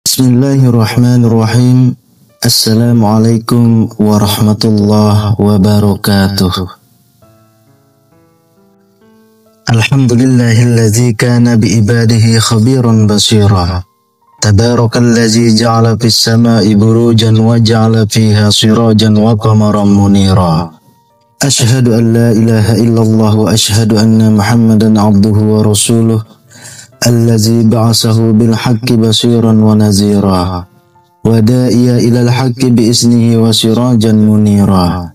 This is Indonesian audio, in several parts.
Bismillahirrahmanirrahim. Assalamualaikum warahmatullahi wabarakatuh. Alhamdulillahilladzi kana biibadihi khabiran basira. Tabarakalladzi ja'ala fis sama'i burujan wa ja'ala fiha sirajan wa qamaran munira. Ashhadu an la ilaha illallah wa ashhadu anna Muhammadan abduhu wa rasuluh. Allazi ba'asahu bil haqqi basiran wa nazira wa da'iya ilal haqqi bi isnihi wa sirajan munira.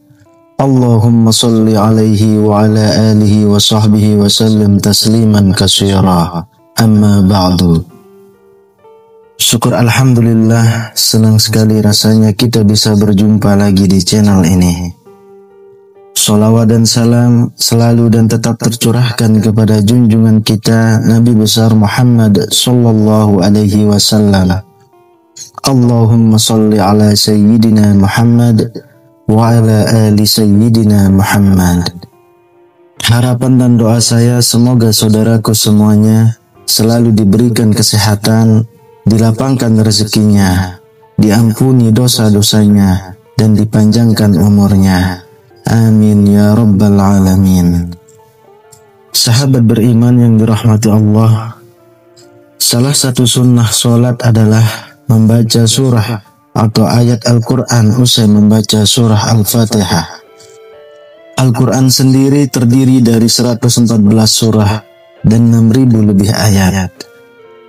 Allahumma salli alaihi wa ala alihi wa sahbihi wa sallim tasliman katsira. Amma ba'du. Syukur alhamdulillah, senang sekali rasanya kita bisa berjumpa lagi di channel ini. Sholawat dan salam selalu dan tetap tercurahkan kepada junjungan kita Nabi besar Muhammad sallallahu alaihi wasallam. Allahumma salli ala sayyidina Muhammad wa ala ali sayyidina Muhammad. Harapan dan doa saya semoga saudaraku semuanya selalu diberikan kesehatan, dilapangkan rezekinya, diampuni dosa-dosanya, dan dipanjangkan umurnya. Amin ya rabbal alamin. Sahabat beriman yang dirahmati Allah, salah satu sunnah sholat adalah membaca surah atau ayat Al-Quran usai membaca surah Al-Fatihah. Al-Quran sendiri terdiri dari 114 surah dan 6.000 lebih ayat.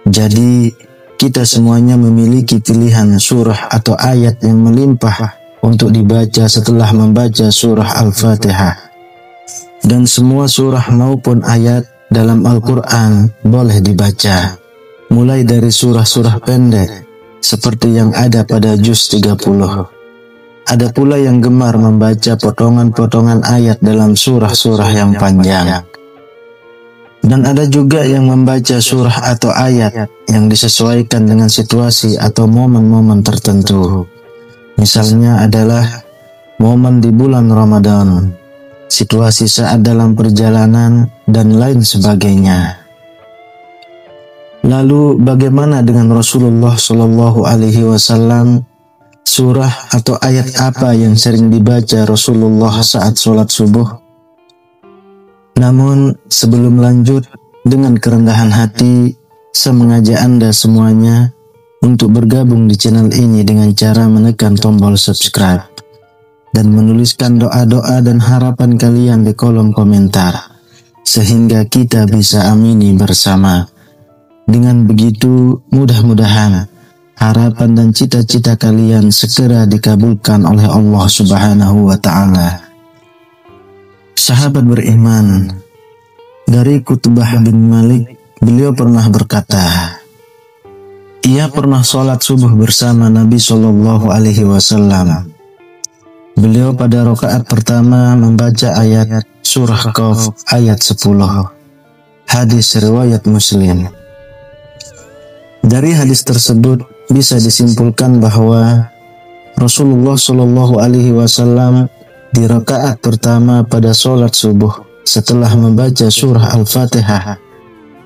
Jadi kita semuanya memiliki pilihan surah atau ayat yang melimpah untuk dibaca setelah membaca surah Al-Fatihah. Dan semua surah maupun ayat dalam Al-Quran boleh dibaca, mulai dari surah-surah pendek seperti yang ada pada juz 30. Ada pula yang gemar membaca potongan-potongan ayat dalam surah-surah yang panjang. Dan ada juga yang membaca surah atau ayat yang disesuaikan dengan situasi atau momen-momen tertentu. Misalnya adalah momen di bulan Ramadan, situasi saat dalam perjalanan, dan lain sebagainya. Lalu bagaimana dengan Rasulullah Shallallahu Alaihi Wasallam? Surah atau ayat apa yang sering dibaca Rasulullah saat sholat subuh? Namun sebelum lanjut, dengan kerendahan hati, saya mengajak Anda semuanya untuk bergabung di channel ini dengan cara menekan tombol subscribe dan menuliskan doa-doa dan harapan kalian di kolom komentar, sehingga kita bisa amini bersama. Dengan begitu, mudah-mudahan harapan dan cita-cita kalian segera dikabulkan oleh Allah Subhanahu wa Ta'ala. Sahabat beriman, dari Qutbah bin Malik, beliau pernah berkata, ia pernah sholat subuh bersama Nabi Shallallahu Alaihi Wasallam. Beliau pada rakaat pertama membaca ayat surah Qaf ayat 10. Hadis riwayat Muslim. Dari hadis tersebut bisa disimpulkan bahwa Rasulullah Shallallahu Alaihi Wasallam di rakaat pertama pada sholat subuh setelah membaca surah Al-Fatihah,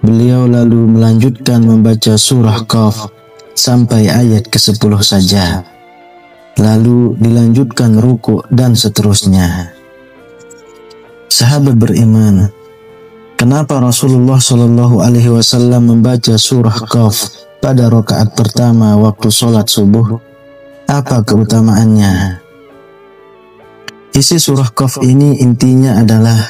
beliau lalu melanjutkan membaca surah Qaf sampai ayat ke-10 saja. Lalu dilanjutkan ruku dan seterusnya. Sahabat beriman, kenapa Rasulullah Shallallahu Alaihi Wasallam membaca surah Qaf pada rakaat pertama waktu sholat subuh? Apa keutamaannya? Isi surah Qaf ini intinya adalah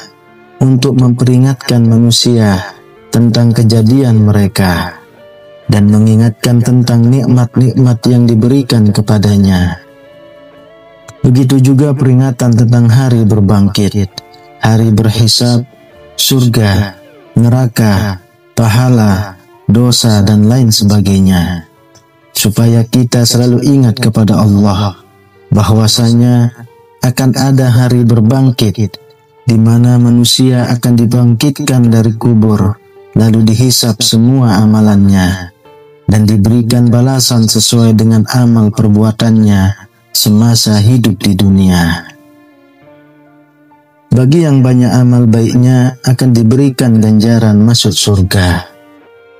untuk memperingatkan manusia tentang kejadian mereka dan mengingatkan tentang nikmat-nikmat yang diberikan kepadanya. Begitu juga peringatan tentang hari berbangkit, hari berhisab, surga, neraka, pahala, dosa, dan lain sebagainya. Supaya kita selalu ingat kepada Allah bahwasanya akan ada hari berbangkit di mana manusia akan dibangkitkan dari kubur, lalu dihisap semua amalannya dan diberikan balasan sesuai dengan amal perbuatannya semasa hidup di dunia. Bagi yang banyak amal baiknya akan diberikan ganjaran masuk surga,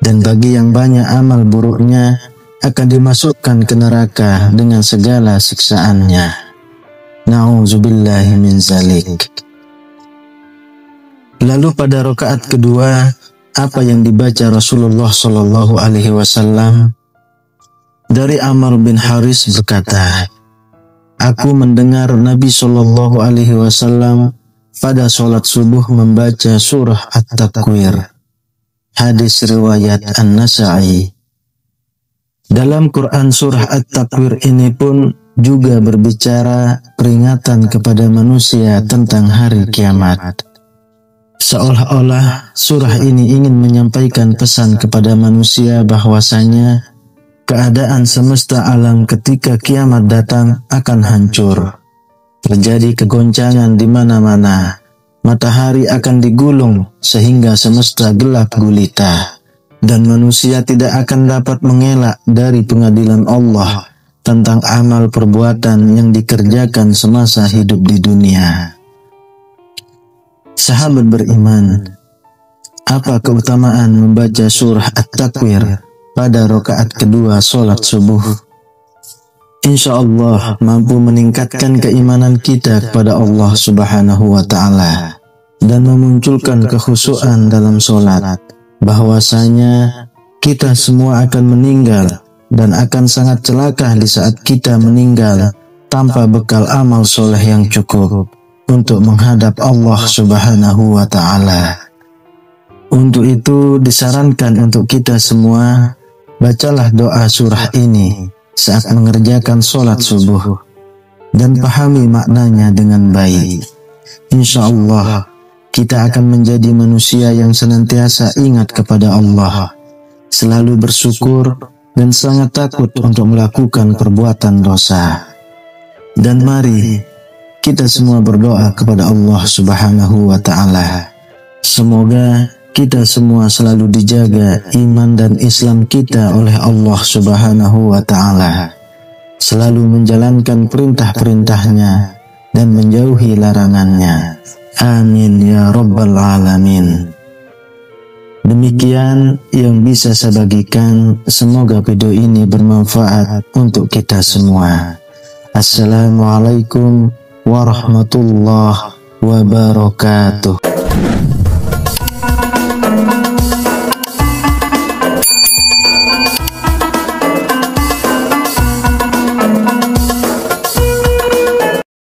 dan bagi yang banyak amal buruknya akan dimasukkan ke neraka dengan segala siksaannya. Na'udzubillahi min zalik. Lalu pada rakaat kedua, apa yang dibaca Rasulullah Shallallahu Alaihi Wasallam? Dari Amr bin Haris berkata, aku mendengar Nabi Shallallahu Alaihi Wasallam pada sholat subuh membaca surah At-Takwir. Hadis riwayat An-Nasa'i. Dalam Quran surah At-Takwir ini pun juga berbicara peringatan kepada manusia tentang hari kiamat. Seolah-olah surah ini ingin menyampaikan pesan kepada manusia bahwasanya keadaan semesta alam ketika kiamat datang akan hancur. Terjadi kegoncangan di mana-mana. Matahari akan digulung sehingga semesta gelap gulita. Dan manusia tidak akan dapat mengelak dari pengadilan Allah tentang amal perbuatan yang dikerjakan semasa hidup di dunia. Sahabat beriman, apa keutamaan membaca surah At-Takwir pada rakaat kedua sholat subuh? Insya Allah mampu meningkatkan keimanan kita kepada Allah Subhanahu wa Ta'ala dan memunculkan kekhusyuan dalam sholat. Bahwasanya kita semua akan meninggal dan akan sangat celaka di saat kita meninggal tanpa bekal amal soleh yang cukup untuk menghadap Allah Subhanahu wa Ta'ala. Untuk itu disarankan untuk kita semua, bacalah doa surah ini saat mengerjakan sholat subuh dan pahami maknanya dengan baik. Insya Allah kita akan menjadi manusia yang senantiasa ingat kepada Allah, selalu bersyukur dan sangat takut untuk melakukan perbuatan dosa. Dan mari kita semua berdoa kepada Allah Subhanahu wa Ta'ala. Semoga kita semua selalu dijaga iman dan Islam kita oleh Allah Subhanahu wa Ta'ala, selalu menjalankan perintah-perintahnya dan menjauhi larangannya. Amin ya Rabbal Alamin. Demikian yang bisa saya bagikan. Semoga video ini bermanfaat untuk kita semua. Assalamualaikum warahmatullahi wabarakatuh.